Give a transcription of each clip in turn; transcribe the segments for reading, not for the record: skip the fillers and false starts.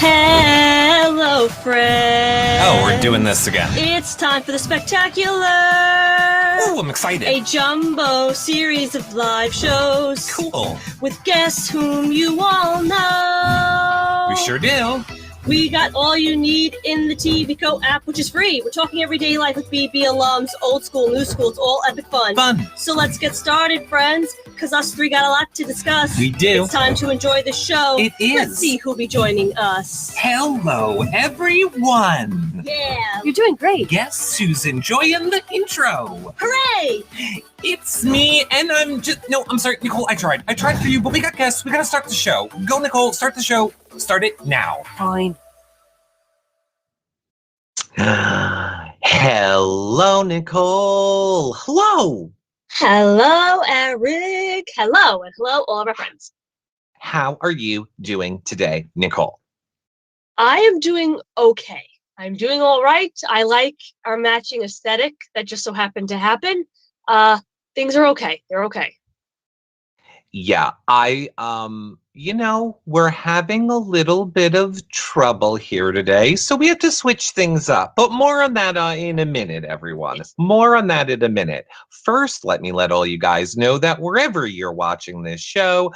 Hello, friends. Oh, we're doing this again. It's time for the spectacular. Oh, I'm excited. A jumbo series of live shows. Cool. With guests whom you all know. We sure do. We got all you need in the TVCO app, which is free. We're talking everyday life with BB alums, old school, new school. It's all epic fun. So let's get started, friends, because us three got a lot to discuss. We do. It's time to enjoy the show. It is. Let's see who'll be joining us. Hello, everyone. Yeah. You're doing great. Guess who's enjoying the intro? Hooray! It's me, and I'm sorry, Nicole, I tried for you, but we got guests. We gotta start the show. Go, Nicole, start the show. Start it now. Fine. Hello, Nicole. Hello. Hello, Eric. Hello, and hello, all of our friends. How are you doing today, Nicole? I am doing okay. I'm doing all right. I like our matching aesthetic that just so happened to happen. Things are okay. They're okay. Yeah, we're having a little bit of trouble here today, so we have to switch things up. But more on that in a minute, everyone. More on that in a minute. First, let me let all you guys know that wherever you're watching this show,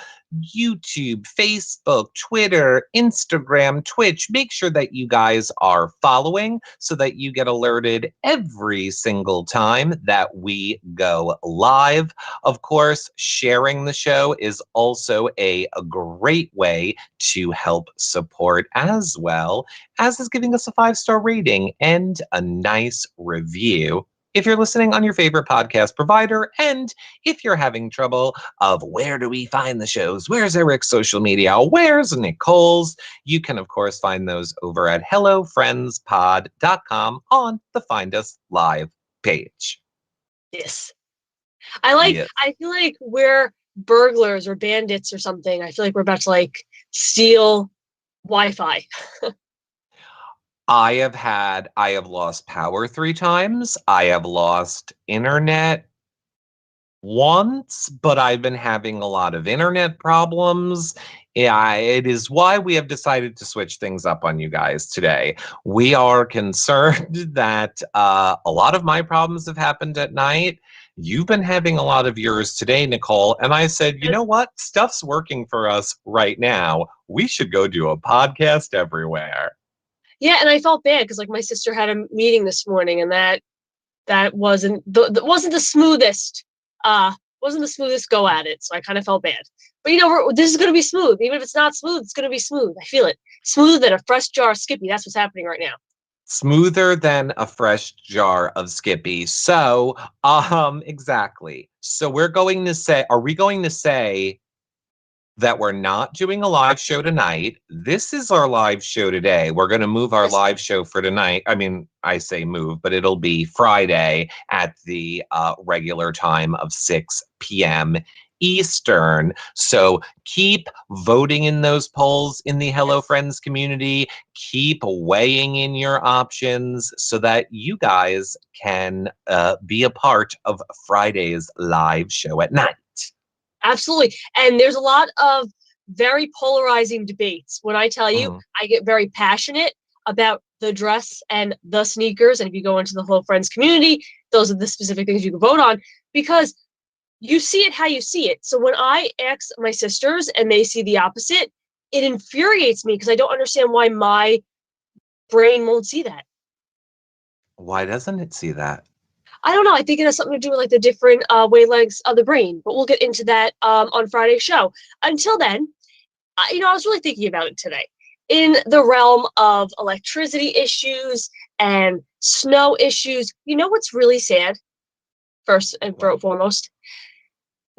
YouTube, Facebook, Twitter, Instagram, Twitch, make sure that you guys are following so that you get alerted every single time that we go live. Of course, sharing the show is also a great way to help support, as well as is giving us a 5-star rating and a nice review if you're listening on your favorite podcast provider. And if you're having trouble of where do we find the shows, where's Eric's social media, where's Nicole's, you can of course find those over at hellofriendspod.com on the Find Us Live page. Yes. I feel like we're burglars or bandits or something. I feel like we're about to steal Wi-Fi. I have lost power 3 times. I have lost internet once, but I've been having a lot of internet problems. Yeah, it is why we have decided to switch things up on you guys today. We are concerned that a lot of my problems have happened at night. You've been having a lot of yours today, Nicole. And I said, you know what? Stuff's working for us right now. We should go do a podcast everywhere. Yeah, and I felt bad because my sister had a meeting this morning, and that wasn't the smoothest go at it. So I kind of felt bad. But this is going to be smooth. Even if it's not smooth, it's going to be smooth. I feel it. Smoother than a fresh jar of Skippy. That's what's happening right now. Smoother than a fresh jar of Skippy. So, exactly. So are we going to say that we're not doing a live show tonight? This is our live show today. We're going to move our live show for tonight. I mean, I say move, but it'll be Friday at the regular time of 6 p.m. Eastern. So keep voting in those polls in the Hello Friends community. Keep weighing in your options so that you guys can be a part of Friday's live show at night. Absolutely. And there's a lot of very polarizing debates. When I tell you, I get very passionate about the dress and the sneakers. And if you go into the Hello Friends community, those are the specific things you can vote on, because you see it how you see it. So when I ask my sisters and they see the opposite, it infuriates me because I don't understand why my brain won't see that. Why doesn't it see that? I don't know. I think it has something to do with the different wavelengths of the brain, but we'll get into that on Friday's show. Until then, I was really thinking about it today. In the realm of electricity issues and snow issues, what's really sad? First and foremost,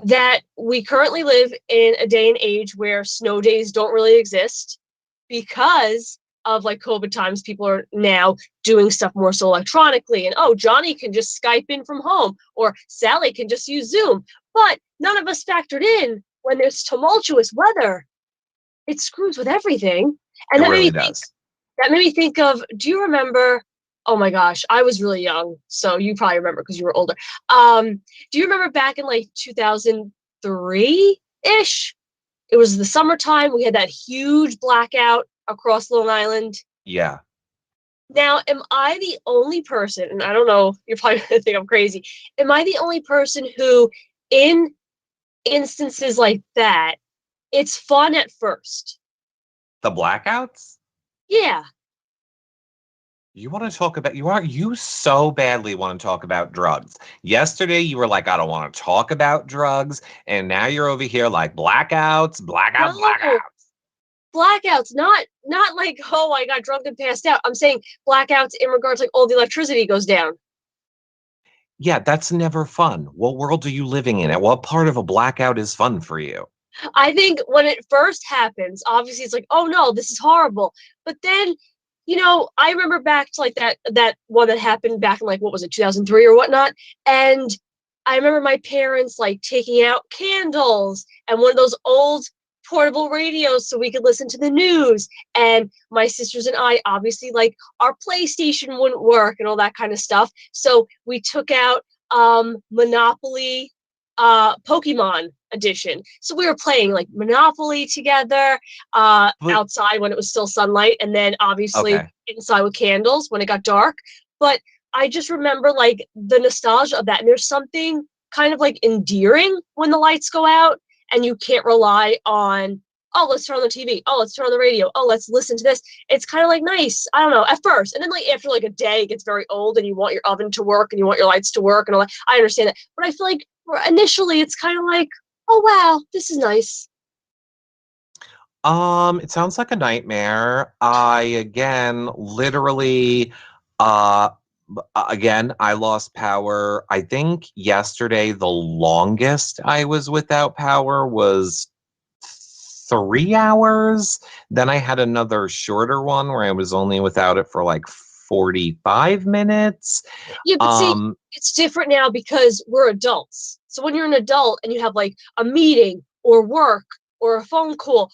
that we currently live in a day and age where snow days don't really exist because of COVID times. People are now doing stuff more so electronically, and Johnny can just Skype in from home, or Sally can just use Zoom. But none of us factored in when there's tumultuous weather, it screws with everything. And that really made me think of, do you remember? Oh my gosh, I was really young, so you probably remember because you were older. Do you remember back in 2003-ish? It was the summertime. We had that huge blackout across Long Island. Yeah. Now, am I the only person, and I don't know, you're probably going to think I'm crazy, am I the only person who, in instances like that, it's fun at first? The blackouts? Yeah. You want to talk about you so badly want to talk about drugs. Yesterday you were like, I don't want to talk about drugs, and now you're over here like blackouts, blackouts, No, blackouts. blackouts, not like, oh, I got drunk and passed out. I'm saying blackouts in regards like all the electricity goes down. Yeah, that's never fun. What world are you living in? And what part of a blackout is fun for you? I think when it first happens, obviously it's like, oh no, this is horrible. But then, I remember back to like that one that happened back in like what was it, 2003 or whatnot, and I remember my parents like taking out candles and one of those old portable radios so we could listen to the news. And my sisters and I, obviously, like our PlayStation wouldn't work and all that kind of stuff. So we took out Monopoly, Pokemon edition. So we were playing like Monopoly together But outside when it was still sunlight, and then obviously okay. inside with candles when it got dark. But I just remember like the nostalgia of that. And there's something kind of like endearing when the lights go out and you can't rely on, oh, let's turn on the TV. Oh, let's turn on the radio. Oh, let's listen to this. It's kind of like nice. I don't know, at first. And then like after like a day, it gets very old and you want your oven to work and you want your lights to work and all that. I understand that. But I feel like initially it's kind of like, oh, wow, this is nice. It sounds like a nightmare. I again literally uh again I lost power. I think yesterday the longest I was without power was 3 hours. Then I had another shorter one where I was only without it for like 45 minutes. Yeah, but see, Um, it's different now because we're adults. So when you're an adult and you have like a meeting or work or a phone call,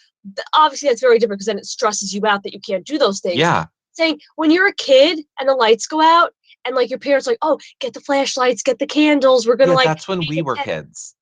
obviously that's very different because then it stresses you out that you can't do those things. yeah, Saying when you're a kid and the lights go out and like your parents are like, oh, get the flashlights, get the candles, we're gonna yeah, like that's when we make were it. kids.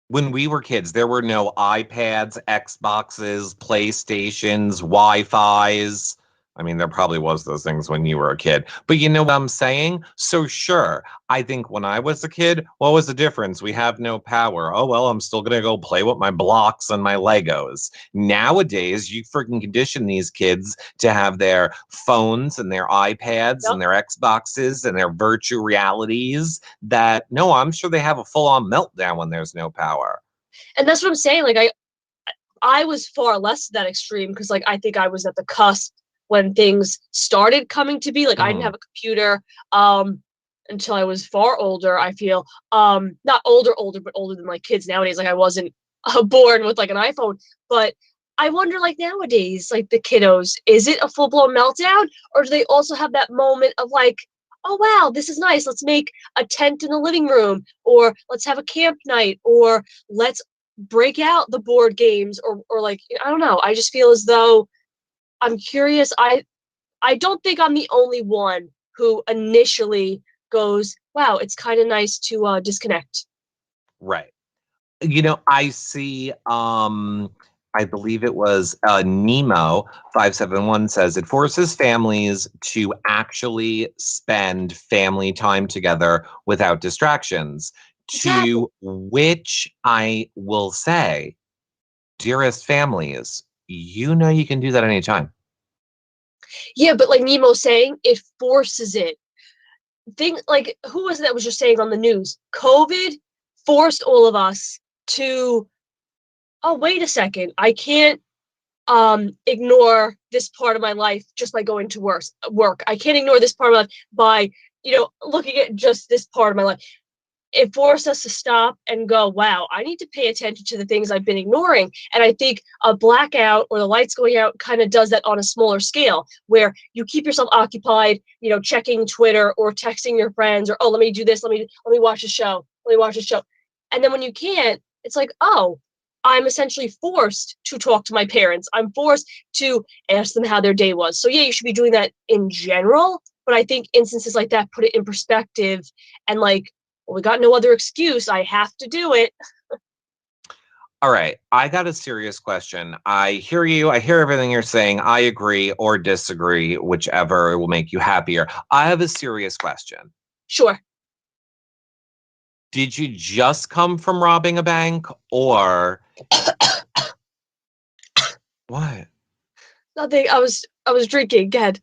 When we were kids, there were no iPads, Xboxes, PlayStations, Wi-Fi's. I mean, there probably was those things when you were a kid. But you know what I'm saying? So sure, I think when I was a kid, what was the difference? We have no power. Oh, well, I'm still going to go play with my blocks and my Legos. Nowadays, you freaking condition these kids to have their phones and their iPads Yep. and their Xboxes and their virtual realities that, no, I'm sure they have a full-on meltdown when there's no power. And that's what I'm saying. Like I was far less to that extreme because like I think I was at the cusp when things started coming to be. Like I didn't Mhm. have a computer until I was far older, I feel. Not older, but older than like kids nowadays. Like I wasn't born with like an iPhone. But I wonder like nowadays, like the kiddos, is it a full-blown meltdown? Or do they also have that moment of like, oh wow, this is nice. Let's make a tent in the living room, or let's have a camp night, or let's break out the board games, or like I don't know. I just feel as though I'm curious. I don't think I'm the only one who initially goes, wow, it's kind of nice to disconnect. Right. I see I believe it was Nemo 571 says it forces families to actually spend family time together without distractions. Exactly. To which I will say, dearest families, you can do that anytime. Yeah, but like Nemo saying, it forces it. Think like who was it that was just saying on the news? COVID forced all of us to, oh, wait a second, I can't ignore this part of my life just by going to work. I can't ignore this part of my life by, looking at just this part of my life. It forced us to stop and go, wow, I need to pay attention to the things I've been ignoring. And I think a blackout or the lights going out kind of does that on a smaller scale, where you keep yourself occupied, checking Twitter or texting your friends, or, oh, let me do this, let me watch a show, let me watch a show. And then when you can't, it's like, oh, I'm essentially forced to talk to my parents. I'm forced to ask them how their day was. So yeah, you should be doing that in general. But I think instances like that put it in perspective and like, well, we got no other excuse. I have to do it. All right, I got a serious question. I hear you. I hear everything you're saying. I agree or disagree, whichever will make you happier. I have a serious question. Sure. Did you just come from robbing a bank or what? Nothing. I was drinking. Go ahead.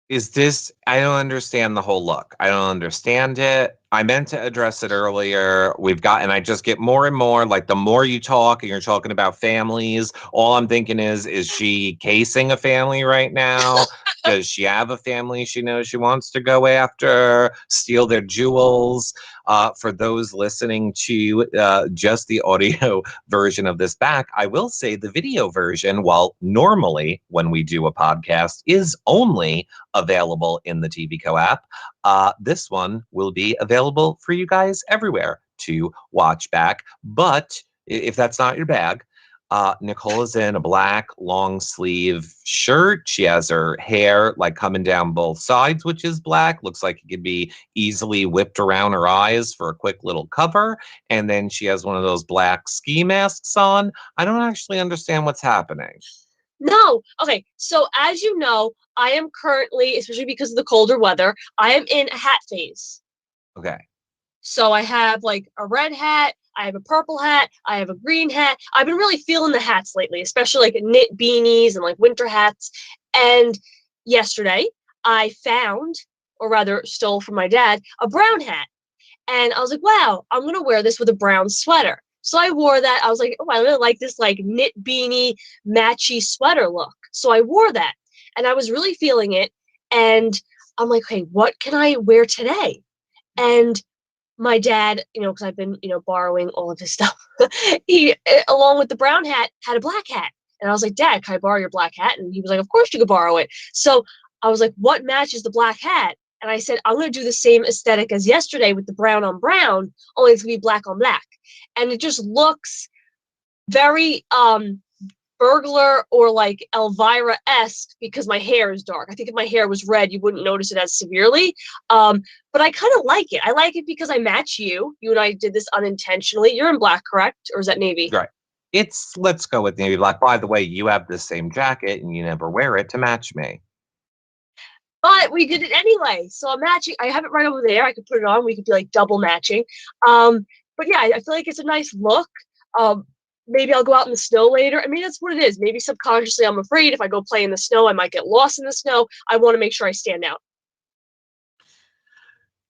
Is this, I don't understand the whole look. I don't understand it. I meant to address it earlier. And I just get more and more like the more you talk and you're talking about families, all I'm thinking is she casing a family right now? Does she have a family she knows she wants to go after, steal their jewels? For those listening to just the audio version of this back, I will say the video version, while normally when we do a podcast is only available in the TVCO app, this one will be available for you guys everywhere to watch back. But if that's not your bag, Nicole is in a black long sleeve shirt. She has her hair like coming down both sides, which is black. Looks like it could be easily whipped around her eyes for a quick little cover. And then she has one of those black ski masks on. I don't actually understand what's happening. No. Okay. So as you know, I am currently, especially because of the colder weather, I am in a hat phase. Okay. So I have like a red hat, I have a purple hat, I have a green hat. I've been really feeling the hats lately, especially like knit beanies and like winter hats. And yesterday I found, or rather stole from my dad, a brown hat. And I was like, wow, I'm going to wear this with a brown sweater. So I wore that. I was like, oh, I really like this like knit beanie, matchy sweater look. So I wore that and I was really feeling it. And I'm like, hey, what can I wear today? And my dad, because I've been, borrowing all of his stuff, he, along with the brown hat, had a black hat. And I was like, Dad, can I borrow your black hat? And he was like, of course you could borrow it. So I was like, what matches the black hat? And I said, I'm going to do the same aesthetic as yesterday with the brown on brown, only it's going to be black on black. And it just looks very burglar or like Elvira-esque because my hair is dark. I think if my hair was red, you wouldn't notice it as severely. But I kind of like it. I like it because I match you. You and I did this unintentionally. You're in black, correct? Or is that navy? Right. Let's go with navy black. By the way, you have the same jacket and you never wear it to match me. But we did it anyway. So I'm matching. I have it right over there. I could put it on. We could be like double matching. But yeah, I feel like it's a nice look. Maybe I'll go out in the snow later. I mean, that's what it is. Maybe subconsciously I'm afraid if I go play in the snow, I might get lost in the snow. I want to make sure I stand out.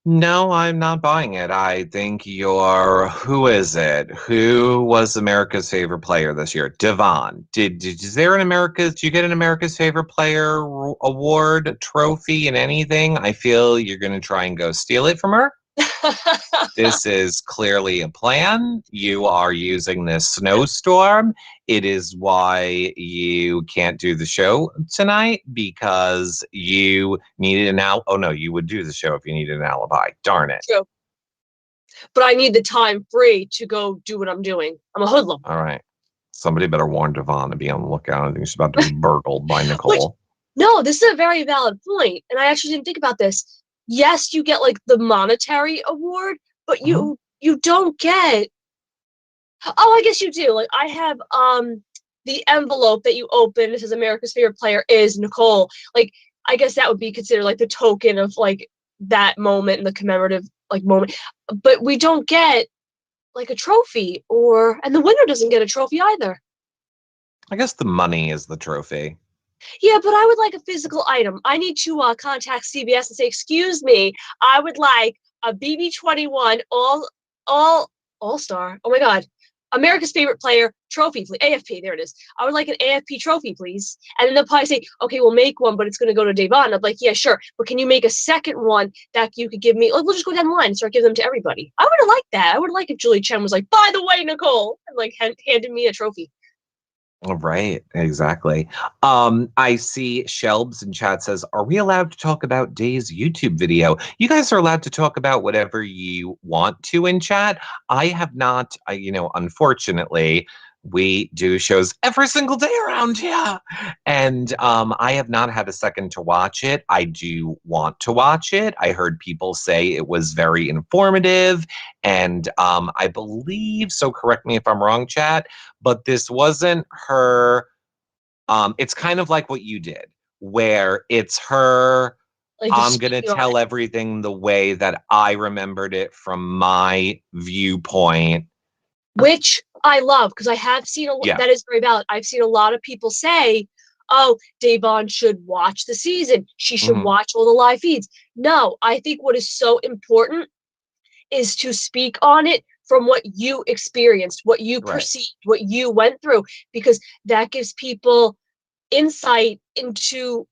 No, I'm not buying it. I think who is it? Who was America's favorite player this year? Devon. Did you get an America's favorite player award, trophy, and anything? I feel you're going to try and go steal it from her. This is clearly a plan. You are using this snowstorm. It is why you can't do the show tonight because you needed an Oh no, you would do the show if you needed an alibi. Darn it. True. But I need the time free to go do what I'm doing. I'm a hoodlum. All right. Somebody better warn Devon to be on the lookout. I think she's about to be burgled by Nicole. No, this is a very valid point, and I actually didn't think about this. Yes, you get like the monetary award, but you don't get. Oh, I guess you do. Like I have the envelope that you open. It says America's favorite player is Nicole. Like I guess that would be considered like the token of like that moment and the commemorative like moment. But we don't get like a trophy and the winner doesn't get a trophy either. I guess the money is the trophy. Yeah, but I would like a physical item. I need to contact CBS and say, excuse me, I would like a BB21 all-star. Oh my God. America's favorite player trophy, please. AFP, there it is. I would like an AFP trophy, please. And then they'll probably say, okay, we'll make one, but it's going to go to Devon. I'm like, yeah, sure. But can you make a second one that you could give me? Like, we'll just go down the line and start giving them to everybody. I would have liked that. I would have liked if Julie Chen was like, by the way, Nicole, and like handed me a trophy. Right, exactly. I see Shelbs in chat says, are we allowed to talk about Day's YouTube video? You guys are allowed to talk about whatever you want to in chat. I have not, unfortunately, We do shows every single day around here. And I have not had a second to watch it. I do want to watch it. I heard people say it was very informative. And I believe, so correct me if I'm wrong, chat, but this wasn't her. It's kind of like what you did, where it's her. Like I'm just going to speaking on tell it. everything the way that I remembered it from my viewpoint. Which I love because I have seen Yeah. that is very valid. I've seen a lot of people say, "Oh, Davon should watch the season. She should Mhm. watch all the live feeds." No, I think what is so important is to speak on it from what you experienced, what you Right. perceived, what you went through, because that gives people insight into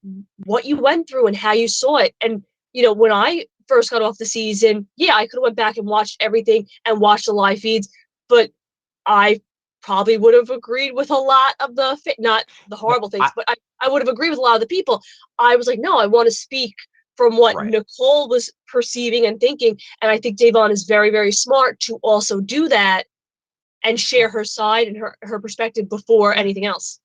what you went through and how you saw it. And when I first got off the season, yeah, I could have went back and watched everything and watched the live feeds, but I probably would have agreed with a lot of not the No, horrible things, but I would have agreed with a lot of the people. I was like, no, I want to speak from what right. Nicole was perceiving and thinking. And I think Davon is very, very smart to also do that and share her side and her perspective before Yeah. anything else.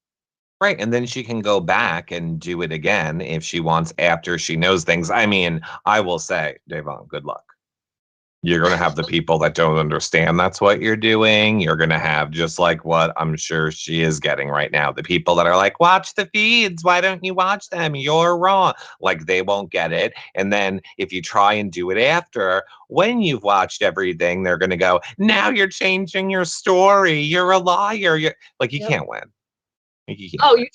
Right. And then she can go back and do it again if she wants after she knows things. I mean, I will say, Davon, good luck. You're going to have the people that don't understand that's what you're doing. You're going to have just like what I'm sure she is getting right now. The people that are like, watch the feeds. Why don't you watch them? You're wrong. Like they won't get it. And then if you try and do it after, when you've watched everything, they're going to go, now you're changing your story. You're a liar. You're like, you Yep. can't win. You can't Oh, win.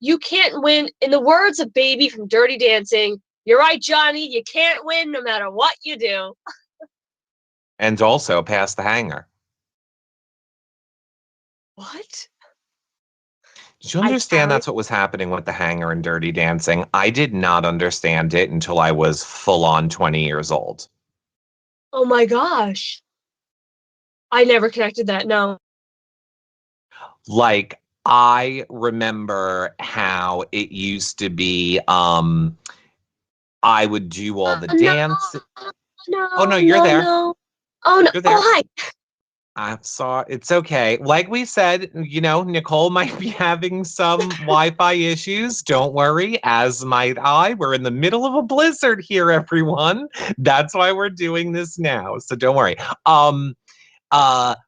you can't win. In the words of Baby from Dirty Dancing, you're right, Johnny. You can't win no matter what you do. And also pass the hanger. What? Did you I understand can. that's what was happening with the hanger and Dirty Dancing? I did not understand it until I was full on 20 years old. Oh my gosh. I never connected that. No. Like, I remember how it used to be, I would do all the No, dance. Oh, no, no, you're no, there. no. Oh no. You're Oh there. hi. I'm sorry. It's okay. Like we said, Nicole might be having some Wi-Fi issues. Don't worry, as might I. We're in the middle of a blizzard here, everyone. That's why we're doing this now. So don't worry.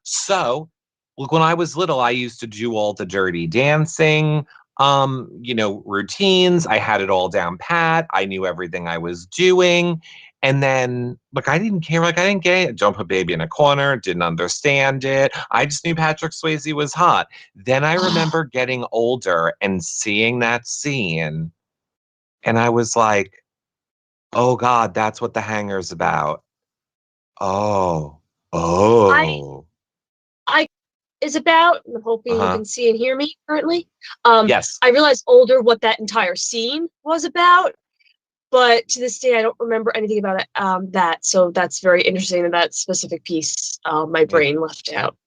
So look, when I was little, I used to do all the dirty dancing, routines. I had it all down pat. I knew everything I was doing. And then, look, I didn't care. Like, I didn't get it. Don't put baby in a corner. Didn't understand it. I just knew Patrick Swayze was hot. Then I remember getting older and seeing that scene. And I was like, oh, God, that's what the hanger's about. Oh, I oh. I is about. I'm hoping you Uh-huh. can see and hear me currently. Yes. I realized older what that entire scene was about, but to this day I don't remember anything about it. That so that's very interesting that specific piece. My It brain left out.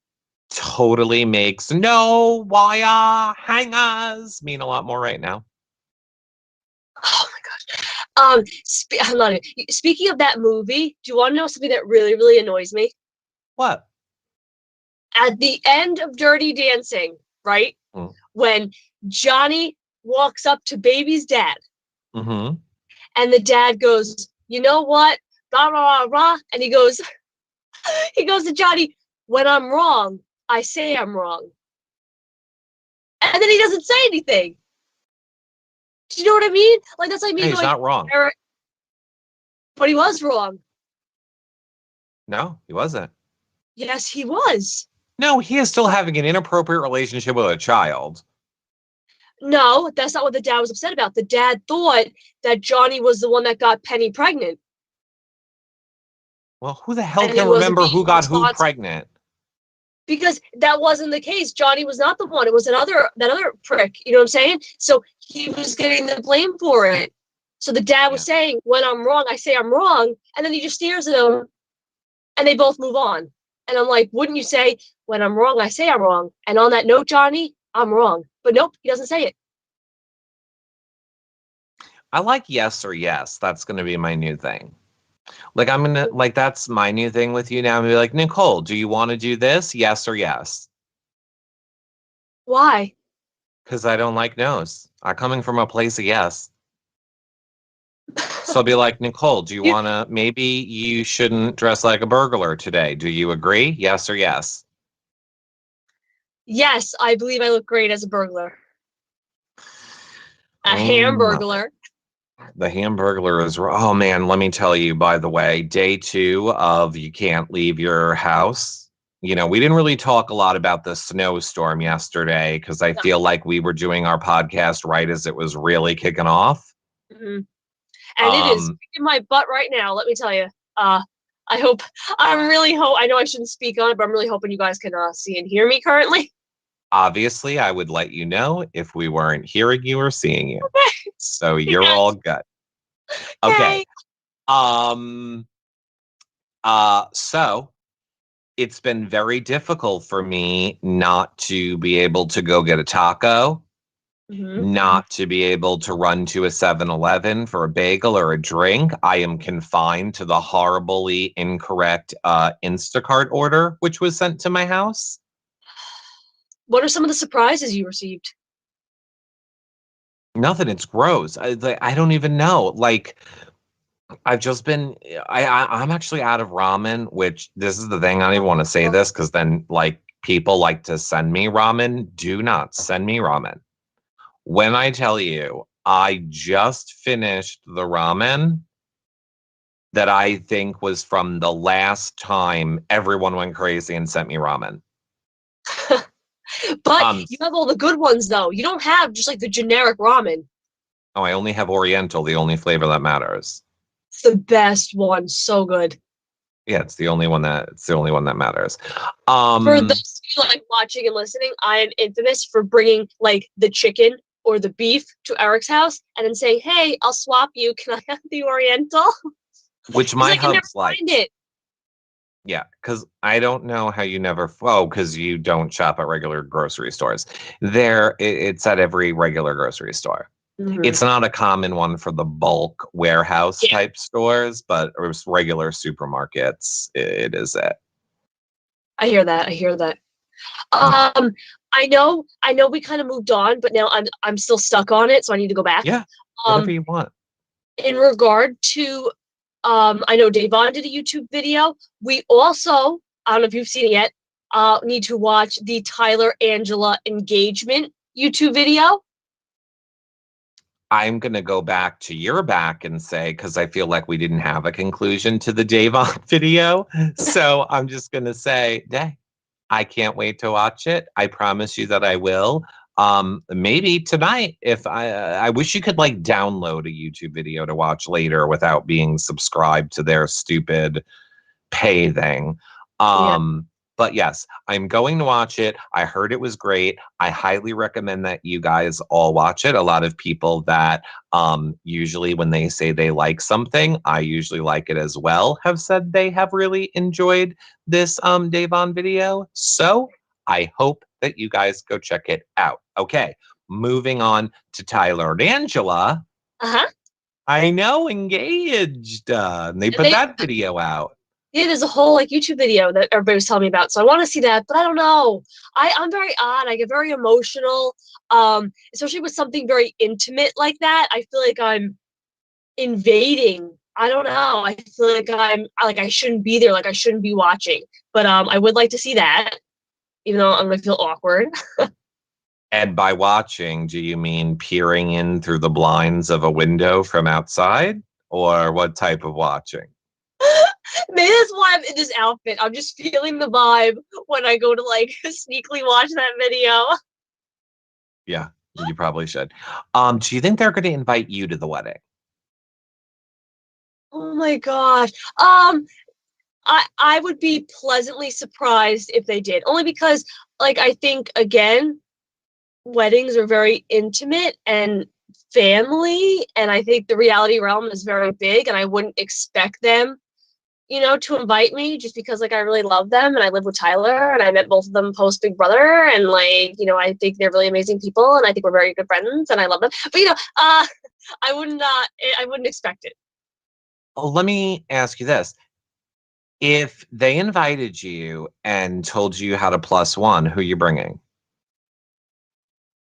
totally makes no wire hangers mean a lot more right now. Oh my gosh. I'm not even, speaking of that movie, do you want to know something that really, really annoys me? What? At the end of Dirty Dancing, right? Mm. When Johnny walks up to Baby's dad, Mm-hmm. and the dad goes, "You know what? Blah blah blah blah," and he goes to Johnny, "When I'm wrong, I say I'm wrong," and then he doesn't say anything. Do you know what I mean? Like that's like Yeah, me he's going, not wrong. Eric, but he was wrong. No, he wasn't. Yes, he was. No, he is still having an inappropriate relationship with a child. No, that's not what the dad was upset about. The dad thought that Johnny was the one that got Penny pregnant, Well, who the hell and he can wasn't remember being who got who responsible. pregnant? Because that wasn't the case. Johnny was not the one. It was that other prick. You know what I'm saying? So he was getting the blame for it. So the dad was Yeah. saying, "When I'm wrong, I say I'm wrong," and then he just stares at him, and they both move on. And I'm like, wouldn't you say, "When I'm wrong, I say I'm wrong"? And on that note, Johnny, I'm wrong. But nope, he doesn't say it. I like yes or yes. That's going to be my new thing. Like, that's my new thing with you now. I'm going to be like, Nicole, do you want to do this? Yes or yes? Why? Because I don't like no's. I'm coming from a place of yes. So I'll be like, Nicole, do you You- want to, maybe you shouldn't dress like a burglar today. Do you agree? Yes or yes? Yes, I believe I look great as a burglar. A Oh my. hamburglar. The Hamburglar is, oh man, let me tell you, by the way, day 2 of you can't leave your house. You know, we didn't really talk a lot about the snowstorm yesterday because I No. feel like we were doing our podcast right as it was really kicking off. Mhm. And it is Um, kicking my butt right now, let me tell you. I hope, I know I shouldn't speak on it, but I'm really hoping you guys can see and hear me currently. Obviously, I would let you know if we weren't hearing you or seeing you. So you're Yes. all good. Okay. Okay. Um, so it's been very difficult for me not to be able to go get a taco, Hmm. not to be able to run to a 7-Eleven for a bagel or a drink. I am confined to the horribly incorrect Instacart order, which was sent to my house. What are some of the surprises you received? Nothing. It's gross. I don't even know. Like, I've just been I'm actually out of ramen, which this is the thing. I don't even want to say this because then like people like to send me ramen. Do not send me ramen. When I tell you I just finished the ramen that I think was from the last time everyone went crazy and sent me ramen. But Um you have all the good ones, though. You don't have just like the generic ramen. oh, I only have Oriental, the only flavor that matters. It's the best one. So good. Yeah, it's the only one that matters. For Um those of you like watching and listening, I am infamous for bringing like the chicken or the beef to Eric's house and then saying, "Hey, I'll swap you. Can I have the Oriental?" which Because my I can never hub's like. find it. Yeah, because I don't know how you never. Oh, because you don't shop at regular grocery stores. It's at every regular grocery store. Hmm. It's not a common one for the bulk warehouse Yeah, type stores, but regular supermarkets, it is it. I hear that. I hear that. Yeah, Um, I know we kind of moved on, but now I'm still stuck on it, so I need to go back. yeah, whatever Um, you want. in regard to, I know Davon did a YouTube video. We also, I don't know if you've seen it yet, need to watch the Tyler Angela engagement YouTube video. I'm gonna go back to your back and say because I feel like we didn't have a conclusion to the Davon video, so I'm just gonna say, "Day, I can't wait to watch it. I promise you that I will. Maybe tonight if I wish you could like download a YouTube video to watch later without being subscribed to their stupid pay thing. Yeah. But yes, I'm going to watch it. I heard it was great. I highly recommend that you guys all watch it. A lot of people that usually when they say they like something, I usually like it as well, have said they have really enjoyed this Davon video. So I hope that you guys go check it out. Okay, moving on to Tyler and Angela. Uh-huh. I know, engaged. They put They that video out. Yeah, there's a whole like YouTube video that everybody was telling me about. So I want to see that, but I don't know. I'm very odd. I get very emotional. Especially with something very intimate like that. I feel like I'm invading. I don't know. I feel like I shouldn't be there, like I shouldn't be watching. But I would like to see that, even though I'm gonna feel awkward. And by watching, do you mean peering in through the blinds of a window from outside? Or what type of watching? Maybe that's why I'm in this outfit. I'm just feeling the vibe when I go to like sneakily watch that video. Yeah, you probably should. Do you think they're going to invite you to the wedding? Oh my gosh. I would be pleasantly surprised if they did. Only because like I think again, weddings are very intimate and family, and I think the reality realm is very big, and I wouldn't expect them, to invite me just because like I really love them and I live with Tyler and I met both of them post Big Brother, and like, I think they're really amazing people and I think we're very good friends and I love them. But I wouldn't expect it. Let me ask you this. If they invited you and told you how to plus one, who you bringing?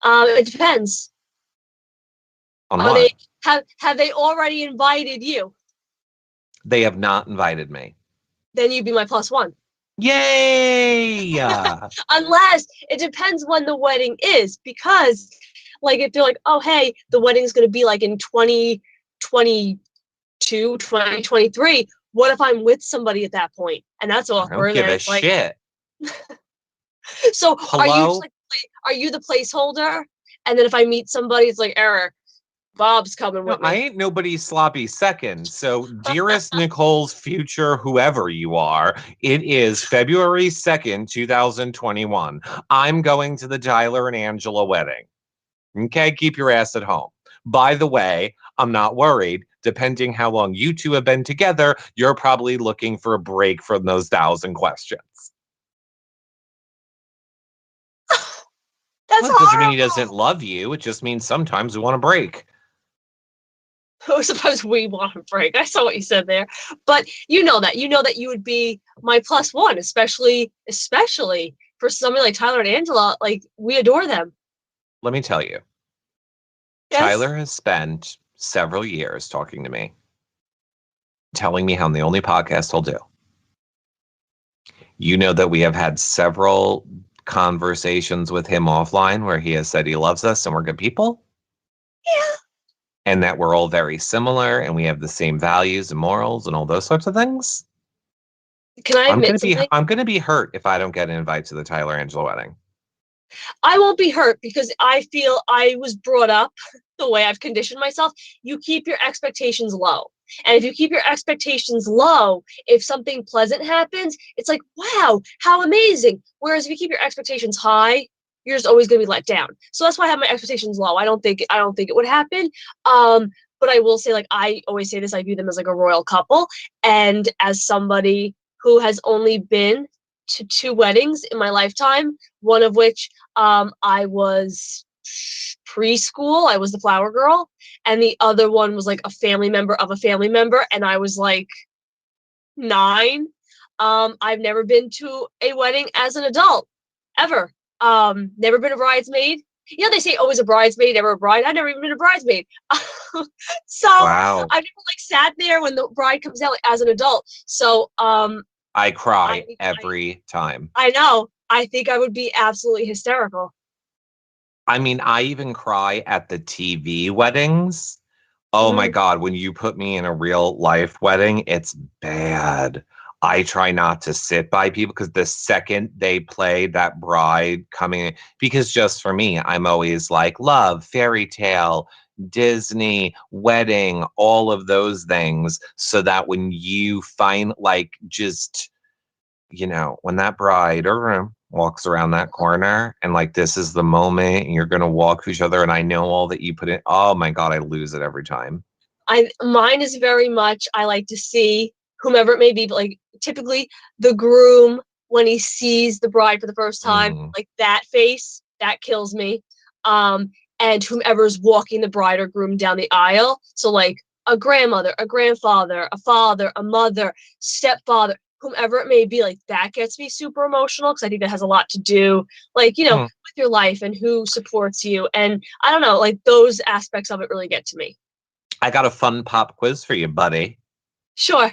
It depends. On Are what? they have they already invited you? They have not invited me. Then you'd be my +1. Yay! Unless it depends when the wedding is, because like if they're like, oh hey, the wedding's gonna be like in 2022, 2023. What if I'm with somebody at that point? And that's I awkward. don't give And a it's like, shit. so are you just Hello? like, are you the placeholder? And then if I meet somebody, it's like, Eric, Bob's coming No, with I me. ain't nobody's sloppy second. So, dearest Nicole's future, whoever you are, it is February 2nd, 2021. I'm going to the Tyler and Angela wedding. Okay, keep your ass at home. By the way, I'm not worried. Depending how long you two have been together, you're probably looking for a break from those 1,000 questions. That's Well, it doesn't mean he horrible. doesn't love you. It just means sometimes we want a break. I suppose we want a break. I saw what you said there, but you know that you would be my +1, especially for somebody like Tyler and Angela. Like we adore them. Let me tell you, Yes. Tyler has spent several years talking to me, telling me how I'm the only podcast he'll do. You know that we have had several conversations with him offline where he has said he loves us and we're good people. Yeah. And that we're all very similar and we have the same values and morals and all those sorts of things. Can I admit something? I'm gonna be hurt if I don't get an invite to the Tyler Angela wedding. I won't be hurt because I feel I was brought up the way I've conditioned myself. You keep your expectations low. And if you keep your expectations low, if something pleasant happens, it's like, wow, how amazing. Whereas if you keep your expectations high, you're just always going to be let down. So that's why I have my expectations low. I don't think it would happen. But I will say, like, I always say this, I view them as like a royal couple. And as somebody who has only been to 2 weddings in my lifetime, one of which I was preschool, I was the flower girl, and the other one was like a family member of a family member, and I was like 9. I've never been to a wedding as an adult, ever. Never been a bridesmaid. You know, they say always a bridesmaid, never a bride. I've never even been a bridesmaid. So Wow. I've never like sat there when the bride comes out like, as an adult. So I cry every time. I know. I think I would be absolutely hysterical. I mean, I even cry at the TV weddings. Oh my God, when you put me in a real life wedding, it's bad. I try not to sit by people because the second they play that bride coming in, because just for me, I'm always like love, fairy tale, Disney, wedding, all of those things. So that when you find like just, when that bride or groom walks around that corner and like this is the moment and you're gonna walk to each other and I know all that you put in. Oh my God, I lose it every time. Mine is very much I like to see whomever it may be, but like typically the groom when he sees the bride for the first time, like that face, that kills me. And whomever's walking the bride or groom down the aisle. So like a grandmother, a grandfather, a father, a mother, stepfather, whomever it may be, like that gets me super emotional because I think that has a lot to do, like, with your life and who supports you. And I don't know, like those aspects of it really get to me. I got a fun pop quiz for you, buddy. Sure.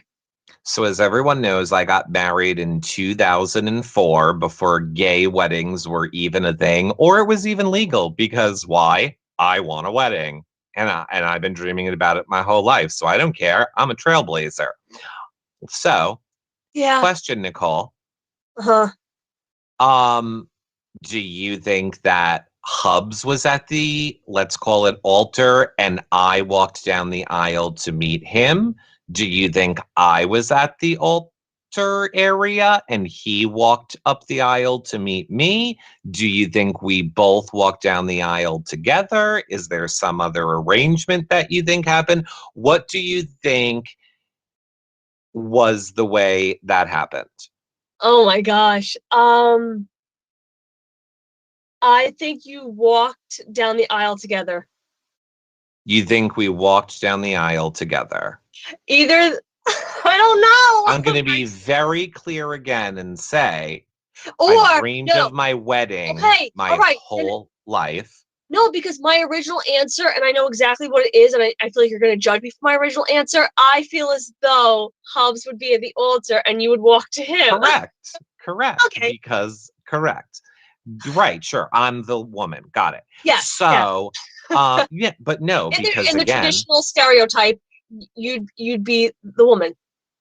So as everyone knows, I got married in 2004 before gay weddings were even a thing, or it was even legal, because why? I want a wedding. And I've been dreaming about it my whole life, so I don't care. I'm a trailblazer. So, Yeah. question, Nicole. Uh-huh. Do you think that Hubs was at the, let's call it, altar and I walked down the aisle to meet him? Do you think I was at the altar area and he walked up the aisle to meet me? Do you think we both walked down the aisle together? Is there some other arrangement that you think happened? What do you think was the way that happened? Oh my gosh. I think you walked down the aisle together. You think we walked down the aisle together? Either, I don't know. I'm going to be very clear again and say Or I've dreamed no. of my wedding Okay. my All right. whole life. No, because my original answer, and I know exactly what it is, and I feel like you're going to judge me for my original answer. I feel as though Hubs would be at the altar and you would walk to him. Correct. Okay. Because correct. Right, sure. I'm the woman. Got it. Yes. So, yeah, but no, because In the again, traditional stereotype, you'd be the woman.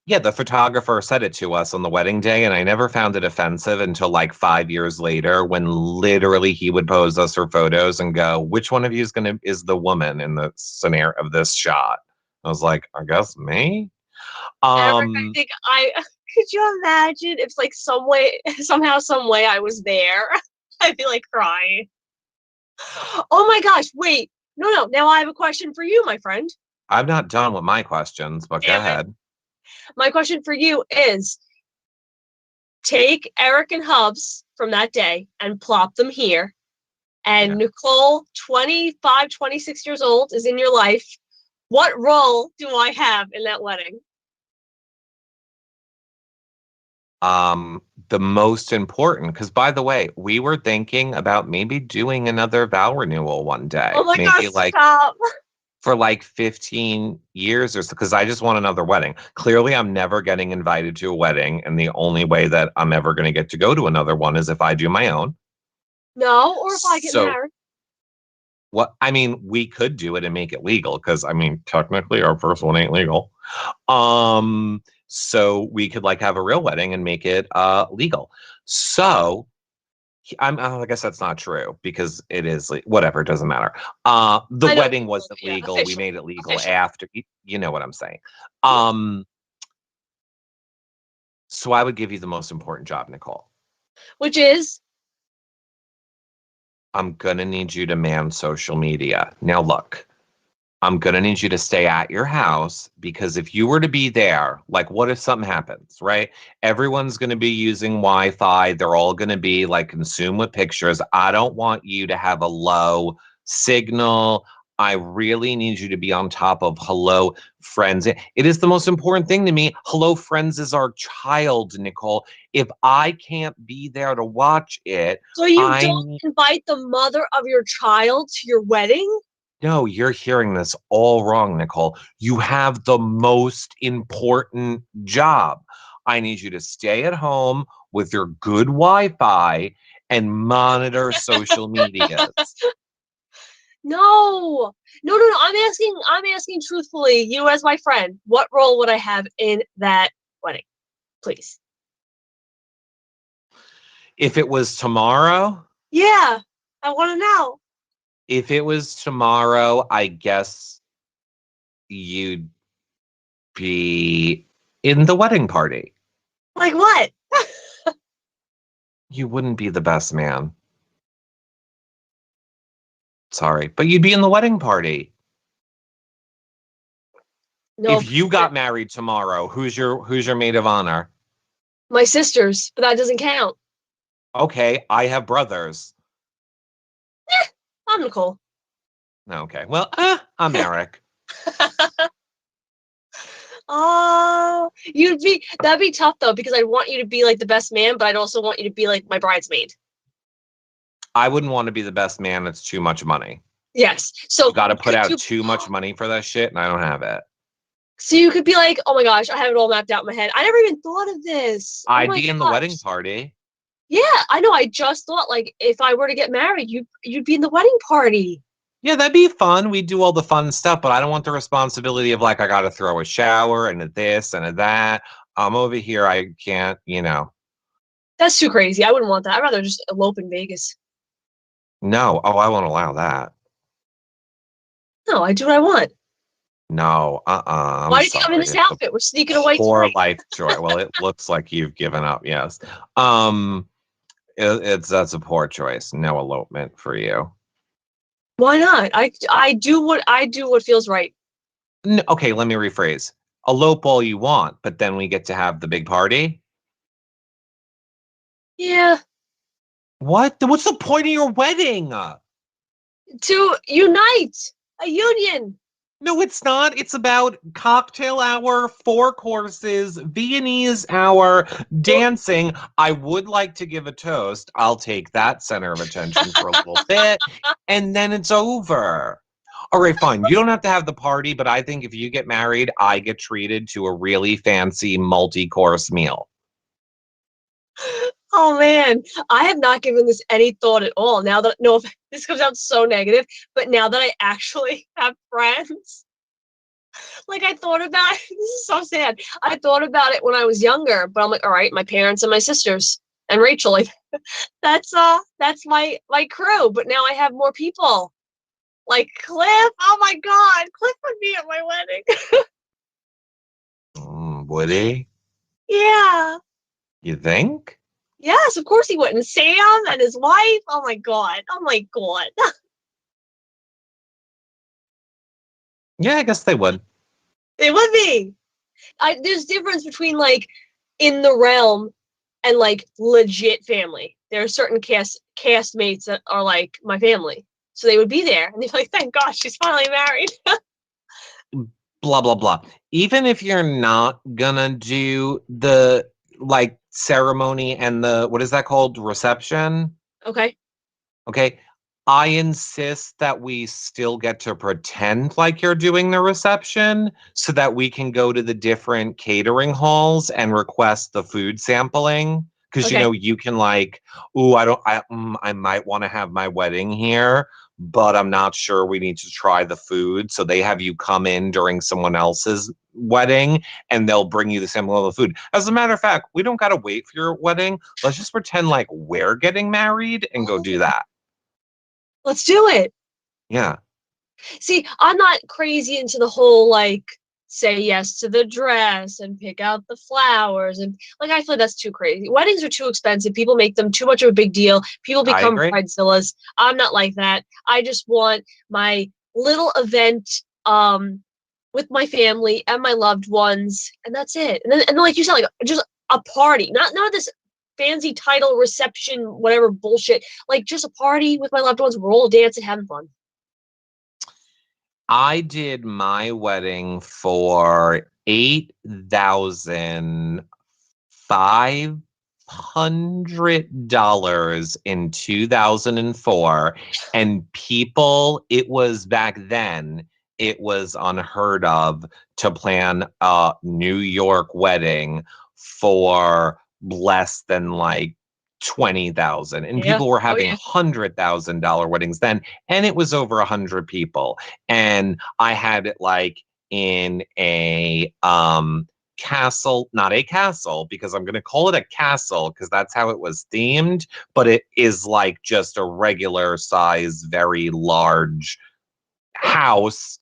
yeah, the photographer said it to us on the wedding day, and I never found it offensive until like 5 years later, when literally he would pose us for photos and go, "Which one of you is the woman in the scenario of this shot?" I was like, "I guess me." Eric, I think could you imagine if like somehow, some way I was there? I'd be like crying. Oh my gosh, wait. No. Now I have a question for you, my friend. I'm not done with my questions, but go Damn it. ahead. My question for you is take Eric and Hubs from that day and plop them here. And Yeah. Nicole, 25, 26 years old, is in your life. What role do I have in that wedding? The most important, because by the way, we were thinking about maybe doing another vow renewal one day. Oh my Maybe gosh, like stop. for like 15 years or so, because I just want another wedding. Clearly, I'm never getting invited to a wedding, and the only way that I'm ever going to get to go to another one is if I do my own. No, or if I get So, married. what I mean, we could do it and make it legal, because I mean, technically, our first one ain't legal. So we could like have a real wedding and make it legal. So I guess that's not true, because it is whatever, it doesn't matter. The wedding wasn't legal. We made it legal after. You know what I'm saying. So I would give you the most important job, Nicole. Which is? I'm gonna need you to man social media. Now look, I'm gonna need you to stay at your house, because if you were to be there, like what if something happens, right? Everyone's gonna be using Wi-Fi. They're all gonna be like consumed with pictures. I don't want you to have a low signal. I really need you to be on top of Hello Friends. It is the most important thing to me. Hello Friends is our child, Nicole. If I can't be there to watch it, So you don't invite the mother of your child to your wedding? No, you're hearing this all wrong, Nicole. You have the most important job. I need you to stay at home with your good Wi-Fi and monitor social medias. No. I'm asking truthfully, you as my friend, what role would I have in that wedding? Please. If it was tomorrow, Yeah, I want to know. if it was tomorrow, I guess you'd be in the wedding party. Like what? You wouldn't be the best man. Sorry, but you'd be in the wedding party. No, If you got married tomorrow, who's your maid of honor? my sisters, but that doesn't count. Okay, I have brothers. I'm Nicole. Okay, well, I'm Eric. Oh, that'd be tough though, because I'd want you to be like the best man, but I'd also want you to be like my bridesmaid. I wouldn't want to be the best man. It's too much money. Yes. So you got to put out too much money for that shit, and I don't have it. So you could be like, oh my gosh, I have it all mapped out in my head. I never even thought of this. I'd be in the wedding party. Yeah, I know. I just thought like if I were to get married, you'd be in the wedding party. Yeah, that'd be fun. We'd do all the fun stuff, but I don't want the responsibility of like I got to throw a shower and a this and a that. I'm over here. I can't, That's too crazy. I wouldn't want that. I'd rather just elope in Vegas. No. Oh, I won't allow that. No, I do what I want. No, Why did you come in this outfit? We're sneaking away poor tonight. life joy. Well, it looks like you've given up. Yes. That's a poor choice. No elopement for you. Why not? I do what feels right. No, okay, let me rephrase. Elope all you want, but then we get to have the big party. Yeah. What? What's the point of your wedding? To unite a union. No, it's not. It's about cocktail hour, 4 courses, Viennese hour, dancing. I would like to give a toast. I'll take that center of attention for a little bit, and then it's over. All right, fine. You don't have to have the party, but I think if you get married, I get treated to a really fancy multi-course meal. Oh man, I have not given this any thought at all. Now that no, this comes out so negative, but now that I actually have friends, like I thought about it, this is so sad. I thought about it when I was younger, but I'm like, all right, my parents and my sisters and Rachel, like that's my crew. But now I have more people. Like Cliff, oh my God, Cliff would be at my wedding. Would he? Yeah. You think? Yes, of course he would. And Sam and his wife. Oh my God. Oh my God. Yeah, I guess they would. It would be. There's difference between like in the realm and like legit family. There are certain castmates that are like my family. So they would be there and they'd be like, thank God she's finally married. Blah, blah, blah. Even if you're not gonna do the like ceremony and the, what is that called? Reception? Okay. Okay. I insist that we still get to pretend like you're doing the reception so that we can go to the different catering halls and request the food sampling. Because Okay. you can like, ooh, I might want to have my wedding here, but I'm not sure we need to try the food. So they have you come in during someone else's wedding and they'll bring you the sample of the food. As a matter of fact, we don't gotta wait for your wedding. Let's just pretend like we're getting married and go do that. Let's do it. Yeah. See, I'm not crazy into the whole like say yes to the dress and pick out the flowers and like I feel like that's too crazy. Weddings are too expensive. People make them too much of a big deal. People I become agree. bridezillas. I'm not like that. I just want my little event with my family and my loved ones, and that's it. And then like you said, like just a party, not this fancy title reception, whatever bullshit. Like just a party with my loved ones. We're all dancing, having fun. I did my wedding for $8,500 in 2004. And people, it was back then, it was unheard of to plan a New York wedding for less than like 20,000. And Yeah. people were Oh having yeah. $100,000 weddings then, and it was over 100 people. And I had it like in a castle, not a castle, because I'm going to call it a castle because that's how it was themed, but it is like just a regular size, very large house,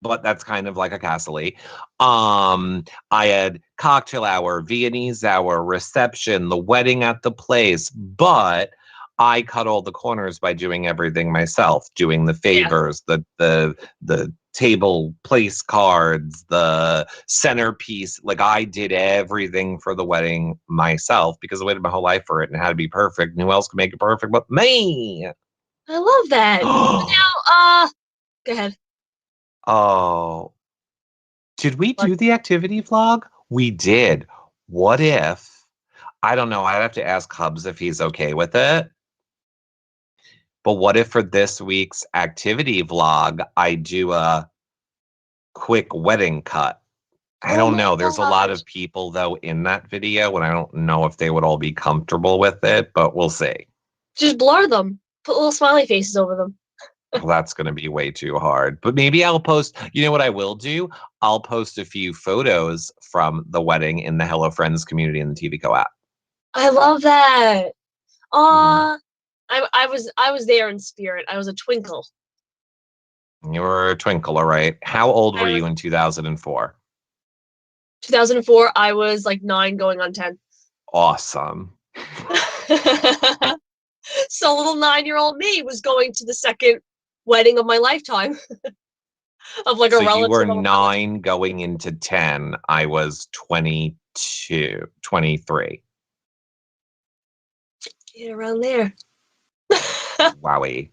but that's kind of like a castle-y. I had cocktail hour, Viennese hour, reception, the wedding at the place, but I cut all the corners by doing everything myself, doing the Yeah. favors, the table place cards, the centerpiece. Like I did everything for the wedding myself because I waited my whole life for it and it had to be perfect. And who else can make it perfect but me? I love that. But now, go ahead. Oh, did we What? do the activity vlog? We did. What if, I don't know, I'd have to ask Hubs if he's okay with it. But what if for this week's activity vlog, I do a quick wedding cut? I Oh don't my know. There's a lot gosh. of people, though, in that video, and I don't know if they would all be comfortable with it, but we'll see. Just blur them. Put little smiley faces over them. Well, that's going to be way too hard. But maybe I'll post, you know what I will do? I'll post a few photos from the wedding in the Hello Friends community in the TV Co app. I love that. Mhm. Aw. I was there in spirit. I was a twinkle. You were a twinkle, all right. How old were I was you in 2004? 2004, I was like 9 going on 10. Awesome. So little 9-year-old me was going to the second wedding of my lifetime of like a So you were relative of a relative. 9 going into 10. I was 22, 23. Yeah, around there. Wowie.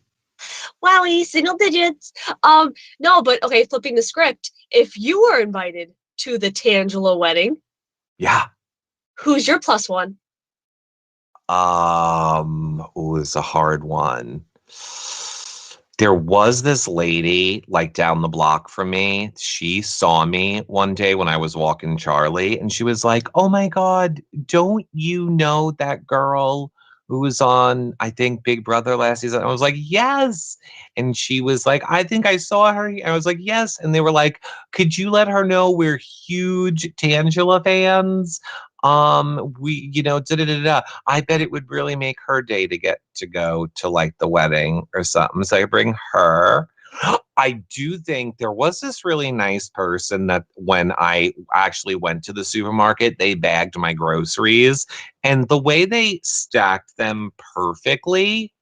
Wowie, single digits. No, but okay, flipping the script. If you were invited to the Tangela wedding, Yeah. who's your plus one? Ooh, it's a hard one. There was this lady like down the block from me. She saw me one day when I was walking Charlie, and she was like, "Oh my God, don't you know that girl who was on, I think, Big Brother last season?" I was like, "Yes." And she was like, "I think I saw her." I was like, "Yes." And they were like, "Could you let her know we're huge Tangela fans? We, da da da da. I bet it would really make her day to get to go to like the wedding or something. So I bring her." I do think there was this really nice person that when I actually went to the supermarket, they bagged my groceries, and the way they stacked them perfectly,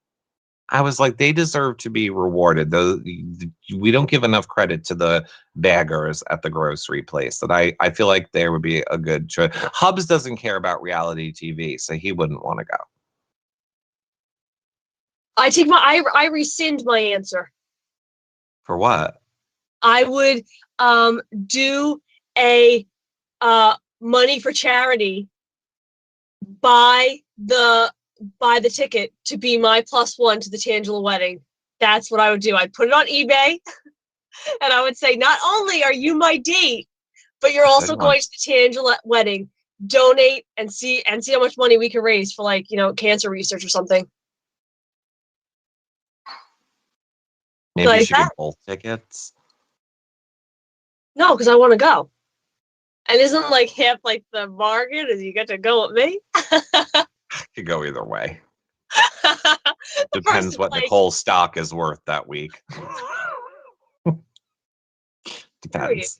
I was like, they deserve to be rewarded. We don't give enough credit to the baggers at the grocery place. That I feel like there would be a good choice. Hubs doesn't care about reality TV, so he wouldn't want to go. I rescind my answer. For what? I would do a money for charity, buy the ticket to be my plus one to the Tangela wedding. That's what I would do. I'd put it on eBay and I would say, not only are you my date, but you're also going to the Tangela wedding. Donate and see how much money we can raise for like, cancer research or something. Maybe like you should that? get both tickets. No, because I want to go. And isn't like half like the bargain is you get to go with me? Could go either way. The Depends what like, Nicole's stock is worth that week. Depends.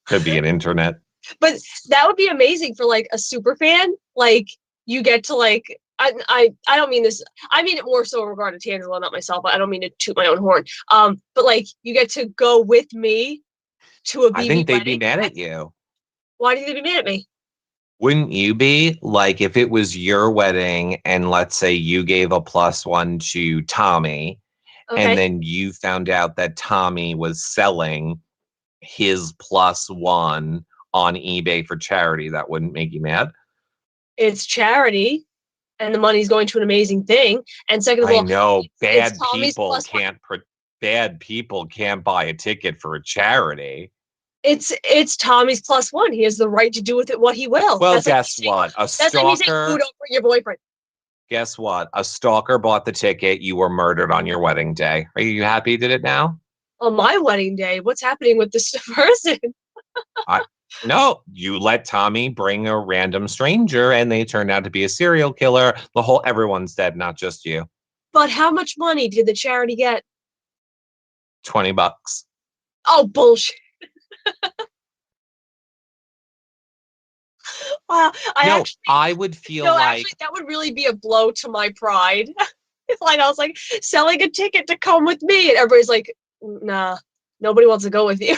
Could be an internet. But that would be amazing for like a super fan. Like you get to like I don't mean this. I mean it more so in regard to Tangela, not myself. I don't mean to toot my own horn. But like you get to go with me to a BB I think they'd wedding. be mad at you. Why do they be mad at me? Wouldn't you be? Like if it was your wedding and let's say you gave a plus one to Tommy, and Okay. then you found out that Tommy was selling his plus one on eBay for charity, that wouldn't make you mad? It's charity and the money's going to an amazing thing. And second of I all, know it's Tommy's bad people can't buy a ticket for a charity. It's Tommy's plus one. He has the right to do with it what he will. Well, That's guess what? A that's like me saying, stalker. "Ooh, don't bring your boyfriend." Guess what? A stalker bought the ticket. You were murdered on your wedding day. Are you happy he did it now? On my wedding day, what's happening with this person? No, you let Tommy bring a random stranger and they turned out to be a serial killer. Everyone's dead, not just you. But how much money did the charity get? $20. Oh, bullshit. Wow. I would feel like actually, that would really be a blow to my pride. If like I was like selling a ticket to come with me, and everybody's like, "Nah, nobody wants to go with you."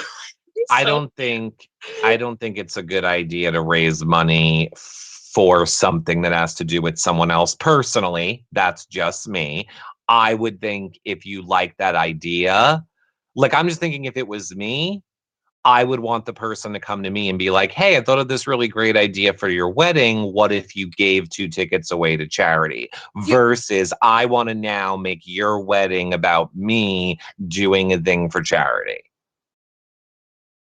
I don't think it's a good idea to raise money for something that has to do with someone else. Personally, that's just me. I would think if you like that idea, like I'm just thinking if it was me, I would want the person to come to me and be like, "Hey, I thought of this really great idea for your wedding. What if you gave 2 tickets away to charity?" Versus I want to now make your wedding about me doing a thing for charity.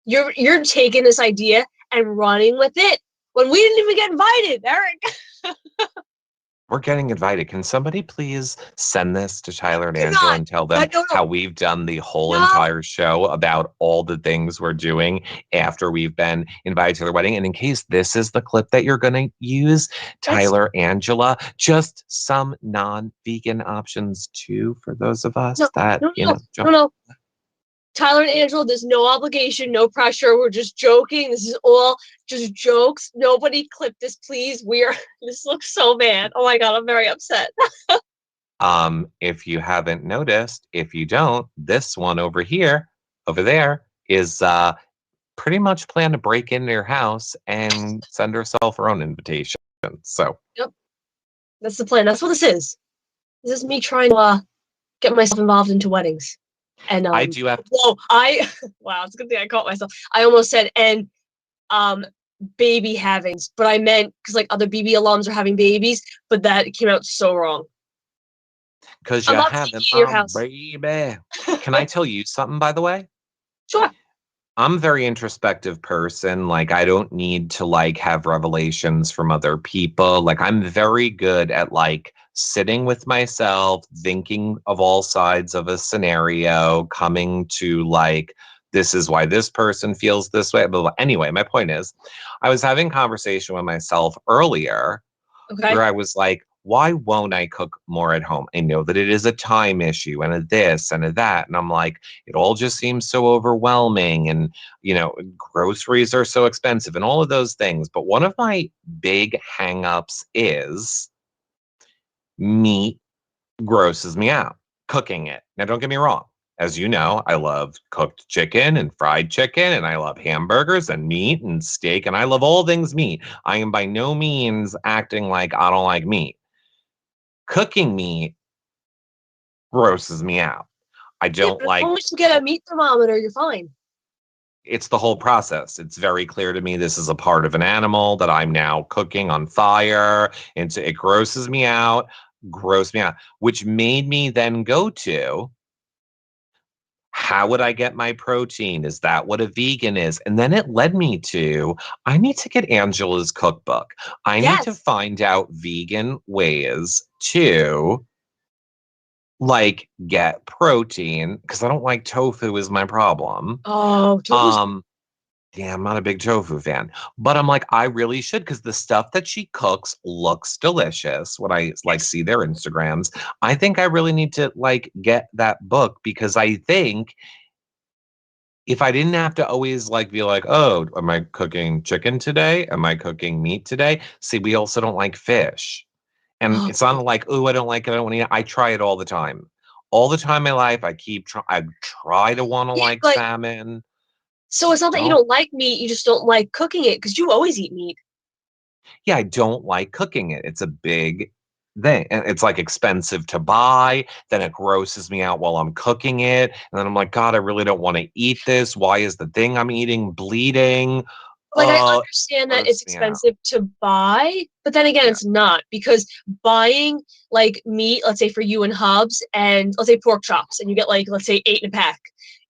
You're taking this idea and running with it when we didn't even get invited, Eric. We're getting invited. Can somebody please send this to Tyler and Angela and tell them how we've done the whole entire show about all the things we're doing after we've been invited to their wedding? And in case this is the clip that you're going to use, Tyler, Angela, just some non-vegan options too for those of us No. Tyler and Angela, there's no obligation, no pressure. We're just joking. This is all just jokes. Nobody clip this, please. This looks so bad. Oh my God, I'm very upset. If you haven't noticed, if you don't, this one over there is pretty much plan to break into your house and send herself her own invitation. So yep, that's the plan. That's what this is. This is me trying to get myself involved into weddings. And I do have wow, it's a good thing I caught myself. I almost said baby havings, but I meant because like other BB alums are having babies, but that came out so wrong. because I'm you not have taking them, it in your house. baby. Can I tell you something, by the way? Sure. I'm a very introspective person. Like, I don't need to like have revelations from other people. Like, I'm very good at like sitting with myself, thinking of all sides of a scenario, coming to like, this is why this person feels this way. But anyway, my point is, I was having a conversation with myself earlier Okay. where I was like, why won't I cook more at home? I know that it is a time issue and a this and a that. And I'm like, it all just seems so overwhelming. And, groceries are so expensive and all of those things. But one of my big hangups is meat grosses me out, cooking it. Now, don't get me wrong. As you know, I love cooked chicken and fried chicken, and I love hamburgers and meat and steak, and I love all things meat. I am by no means acting like I don't like meat. Cooking meat grosses me out. I Yeah, don't but as like long as you get a meat thermometer, you're fine. it's the whole process. It's very clear to me this is a part of an animal that I'm now cooking on fire. And so it grosses me out, which made me then go to how would I get my protein? Is that what a vegan is? And then it led me to I need to get Angela's cookbook. I need to Yes. find out vegan ways to like get protein because I don't like tofu is my problem. Oh, tofu's Um yeah, I'm not a big tofu fan, but I'm like I really should because the stuff that she cooks looks delicious. When I like yes. see their Instagrams, I think I really need to like get that book because I think if I didn't have to always like be like, oh, am I cooking chicken today? Am I cooking meat today? See, we also don't like fish. And Oh, it's not like, oh, I don't like it. I don't want to eat it. I try it all the time. All the time in my life, I try to want to yeah, like but salmon. so it's not that you Don't, don't like meat, you just don't like cooking it because you always eat meat. yeah, I don't like cooking it. It's a big thing. And it's like expensive to buy. Then it grosses me out while I'm cooking it. And then I'm like, God, I really don't want to eat this. Why is the thing I'm eating bleeding? Like I Oh, understand that it's gross me out. expensive to buy, but then again, Yeah. it's not because buying like meat, let's say for you and Hubs, and let's say pork chops, and you get like let's say 8 in a pack.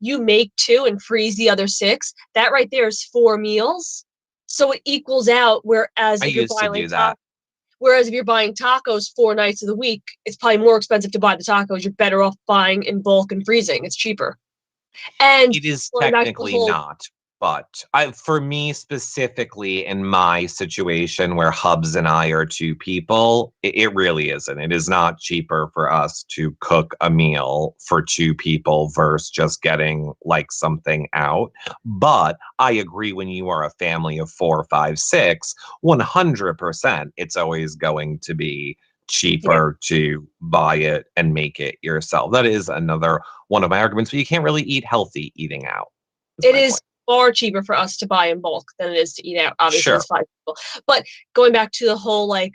You make 2 and freeze the other 6. That right there is 4 meals, so it equals out. I used to do that. Whereas if you're buying tacos 4 nights of the week, it's probably more expensive to buy the tacos. You're better off buying in bulk and freezing. It's cheaper. And It is going back to the technically whole not, but for me specifically in my situation where Hubs and I are two people, it really isn't. It is not cheaper for us to cook a meal for two people versus just getting like something out. But I agree when you are a family of 4, 5, 6, 100%, it's always going to be yeah, cheaper to buy it and make it yourself. That is another one of my arguments, but you can't really eat healthy eating out, is it my is point. far cheaper for us to buy in bulk than it is to eat out. Obviously, Sure. it's 5 people. But going back to the whole like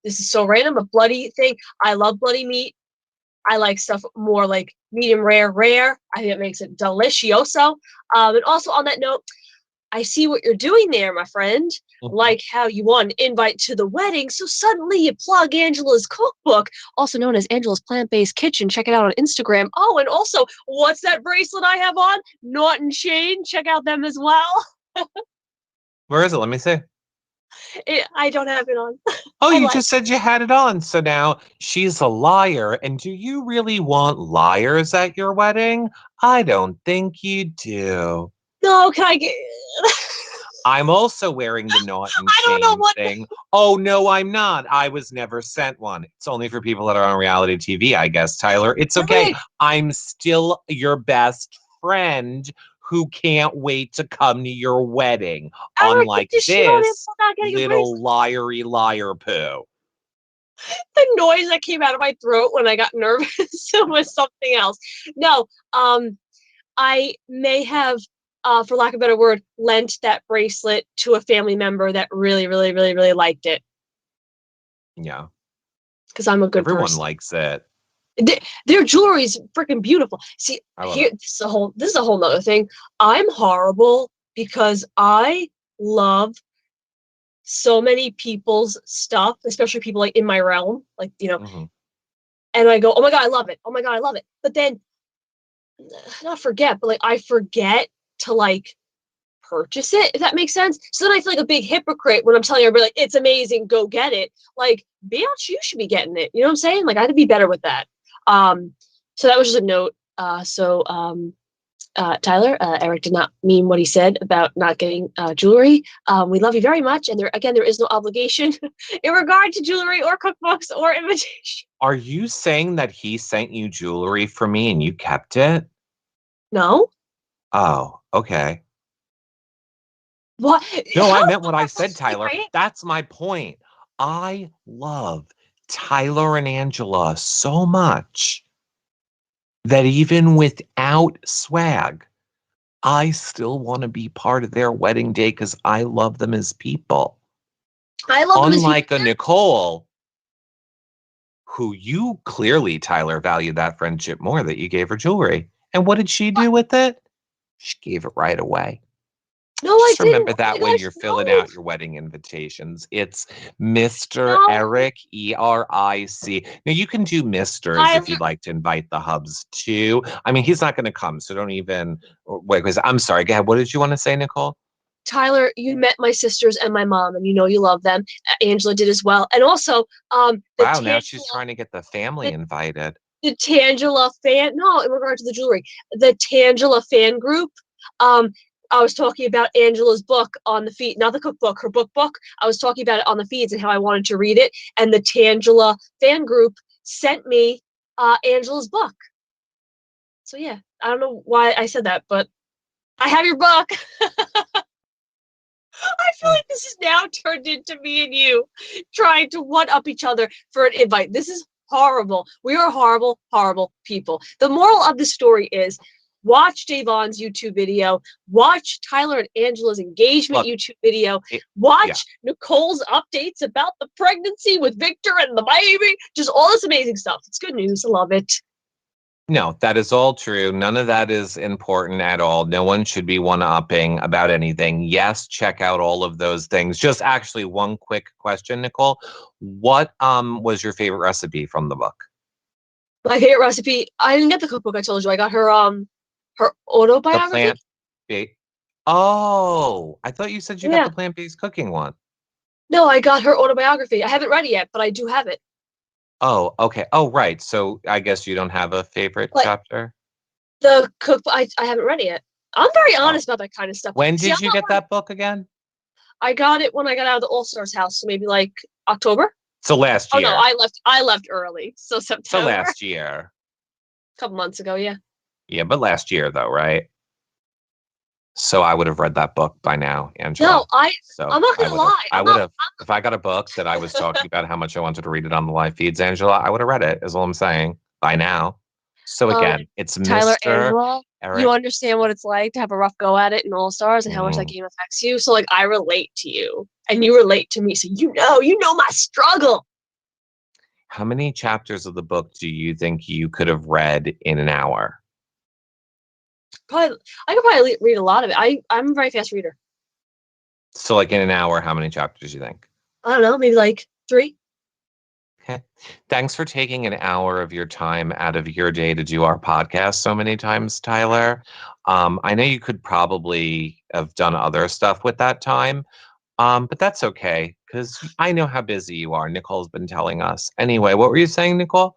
this is so random, a bloody thing. I love bloody meat. I like stuff more like medium rare. I think it makes it delicioso. And also on that note, I see what you're doing there, my friend. Mhm. Like how you want an invite to the wedding, so suddenly you plug Angela's cookbook, also known as Angela's Plant-Based Kitchen. Check it out on Instagram. Oh, and also, what's that bracelet I have on? Naught and Shane. Check out them as well. Where is it? Let me see. I don't have it on. Oh, I you lied. just said you had it on. So now she's a liar. And do you really want liars at your wedding? I don't think you do. No, can I get? I'm also wearing the Naught and I don't know Shane what. thing. Oh, no, I'm not. I was never sent one. It's only for people that are on reality TV, I guess, Tyler. It's okay. Wait, I'm still your best friend who can't wait to come to your wedding. I already put Unlike this shit on him this for not getting a little bracelet. liary liar poo. The noise that came out of my throat when I got nervous was something else. No, I may have, for lack of a better word, lent that bracelet to a family member that really, really, really, really liked it Yeah, because I'm a good everyone person. likes it. Their jewelry is freaking beautiful. See, I love here it. this is a whole nother thing. I'm horrible because I love so many people's stuff, especially people like in my realm, like Mhm. and I go, oh my god, I love it. Oh my god, I love it. But then not forget, but like I forget to like purchase it, if that makes sense. So then I feel like a big hypocrite when I'm telling everybody like it's amazing, go get it. Like, bitch, you should be getting it. You know what I'm saying? Like I had to be better with that. So that was just a note. Tyler, Eric did not mean what he said about not getting jewelry. We love you very much, and there is no obligation in regard to jewelry or cookbooks or invitation. Are you saying that he sent you jewelry for me and you kept it? No, Oh, okay. what? No, I How meant what I said, Tyler. right? That's my point. I love Tyler and Angela so much that even without swag, I still want to be part of their wedding day because I love them as people. I love them as people. Unlike a Nicole, who you clearly, Tyler, valued that friendship more that you gave her jewelry. And what did she do with it? She gave it right away. No, I Just didn't. remember Oh my that when gosh, you're filling no, out your wedding invitations. It's Mr. no, Eric, Eric. Now, you can do Misters if Tyler. you'd like to invite the hubs too. I mean, he's not going to come, so don't even wait. Because I'm sorry. Go ahead. What did you want to say, Nicole? Tyler, you met my sisters and my mom, and you know you love them. Angela did as well, and also Wow, now she's trying to get the family the, invited. the Tangela fan. No, in regard to the jewelry, the Tangela fan group. Um, I was talking about Angela's book on the feed, not the cookbook, her book. I was talking about it on the feeds and how I wanted to read it, and the Tangela fan group sent me Angela's book. So yeah, I don't know why I said that, but I have your book. I feel like this is now turned into me and you trying to one up each other for an invite. This is horrible. We are horrible, horrible people. The moral of the story is watch Davon's YouTube video, watch Tyler and Angela's engagement Look, YouTube video, yeah. watch Nicole's updates about the pregnancy with Victor and the baby. Just all this amazing stuff. It's good news. I love it. No, that is all true. None of that is important at all. No one should be one-upping about anything. Yes, check out all of those things. Just actually one quick question, Nicole. What was your favorite recipe from the book? My favorite recipe. I didn't get the cookbook. I told you. I got her The autobiography. plant-based. Oh, I thought you said you got Yeah. the plant-based cooking one. No, I got her autobiography. I haven't read it yet, but I do have it. Oh, okay. Oh, right. So I guess you don't have a favorite Like chapter? the cookbook, I haven't read it yet. I'm very Oh. honest about that kind of stuff. When See, I'm did you not get one. that book again? I got it when I got out of the All Stars house, so maybe like October. So last Oh no, year. I left early, so So September. last year. A couple months ago, yeah. Yeah, but last year though, right? So I would have read that book by now, Angela. No, So I'm not I gonna would have, lie. I would have, if I got a book that I was talking about how much I wanted to read it on the live feeds, Angela, I would have read it, is all I'm saying, by now. So again, it's Tyler, Mr. Angela, you Eric. understand what it's like to have a rough go at it in All Stars and how much that game affects you. So like I relate to you and you relate to me. So you know my struggle. How many chapters of the book do you think you could have read in an hour? Probably I could probably read a lot of it. I'm a very fast reader. So like in an hour, how many chapters do you think? I don't know, maybe like 3. Okay. Thanks for taking an hour of your time out of your day to do our podcast so many times, Tyler. I know you could probably have done other stuff with that time, but that's okay because I know how busy you are. Nicole's been telling us. Anyway, what were you saying, Nicole?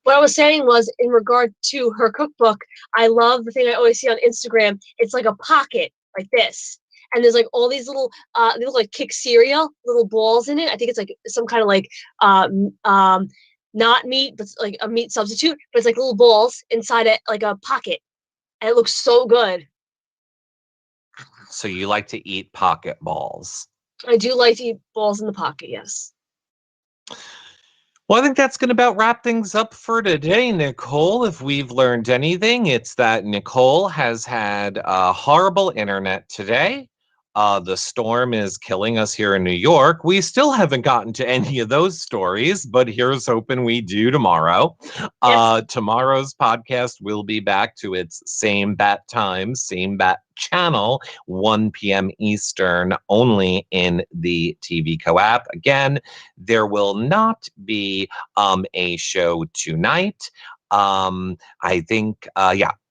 What I was saying was in regard to her cookbook, I love the thing I always see on Instagram. It's like a pocket like this. And there's like all these little they look like kick cereal, little balls in it. I think it's like some kind of like not meat, but like a meat substitute, but it's like little balls inside it, like a pocket. And it looks so good. So you like to eat pocket balls. I do like to eat balls in the pocket, yes. Well, I think that's going to about wrap things up for today, Nicole. If we've learned anything, it's that Nicole has had a horrible internet today. The storm is killing us here in New York. We still haven't gotten to any of those stories, but here's hoping we do tomorrow. Yes. Tomorrow's podcast will be back to its same bat time, same bat channel, 1 p.m. Eastern, only in the TV Co app. Again, there will not be a show tonight. I think,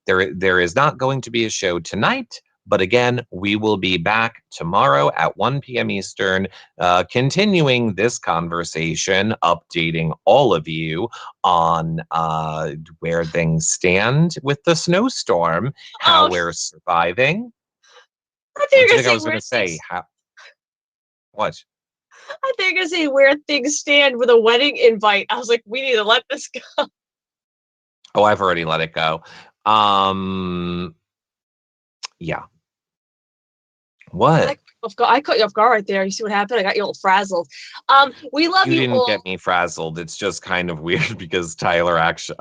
there is not going to be a show tonight. But again, we will be back tomorrow at 1 p.m. Eastern, continuing this conversation, updating all of you on where things stand with the snowstorm, how we're surviving. I think I was going to say, what? I think I say where things stand with a wedding invite. I was like, we need to let this go. Oh, I've already let it go. Yeah. What? I caught you off guard right there. You see what happened? I got you all frazzled. We love you didn't all. Get me frazzled. It's just kind of weird because Tyler actually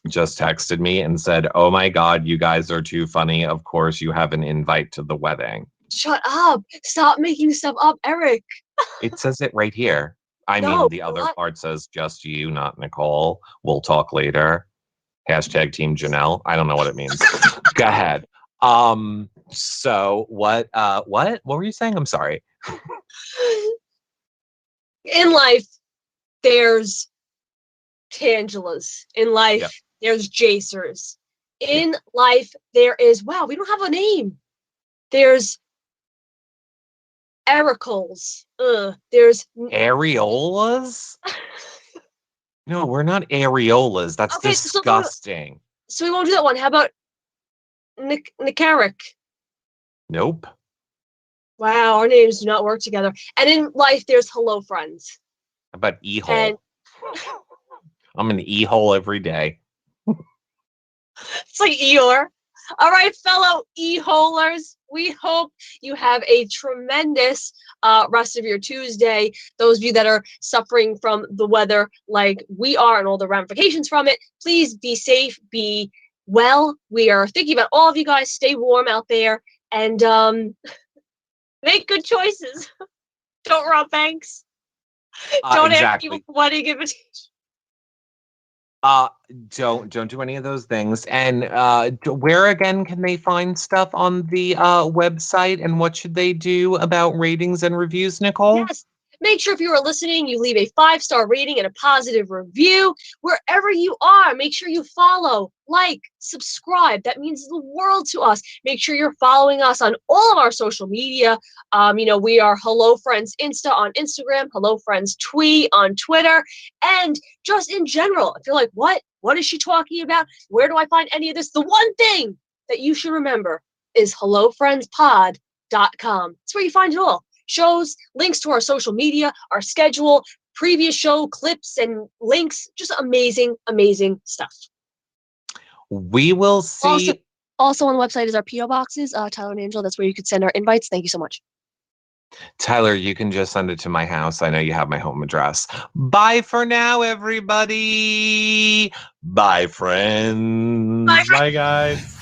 just texted me and said, "Oh my God, you guys are too funny. Of course, you have an invite to the wedding." Shut up! Stop making stuff up, Eric. It says it right here. I mean, the other part says just you, not Nicole. We'll talk later. Hashtag Team Janelle. I don't know what it means. Go ahead. So what were you saying? I'm sorry. In life, there's Tangelas. In life, there's Jacers. In life, there is, wow, we don't have a name. There's Ericals. There's areolas. No, we're not areolas. That's disgusting. So we won't do that one. How about Nicaric? Nope. Wow, our names do not work together. And in life, there's hello friends. How about e-hole? I'm an e-hole every day. It's like Eeyore. All right, fellow e-holers, we hope you have a tremendous rest of your Tuesday. Those of you that are suffering from the weather like we are and all the ramifications from it, please be safe, be well. We are thinking about all of you guys. Stay warm out there and make good choices. Don't rob banks. Don't ask people for wedding invitations. Don't do any of those things. And where again can they find stuff on the website, and what should they do about ratings and reviews, Nicole? Yes. Make sure if you are listening, you leave a 5-star rating and a positive review. Wherever you are, make sure you follow, like, subscribe. That means the world to us. Make sure you're following us on all of our social media. We are Hello Friends Insta on Instagram, Hello Friends Tweet on Twitter, and just in general, I feel like, what is she talking about? Where do I find any of this? The one thing that you should remember is hellofriendspod.com. It's where you find it all. Shows, links to our social media, our schedule, previous show clips and links. Just amazing, amazing stuff. We will see. Also on the website is our P.O. boxes. Tyler and Angela, that's where you could send our invites. Thank you so much. Tyler, you can just send it to my house. I know you have my home address. Bye for now, everybody. Bye, friends. Bye, guys.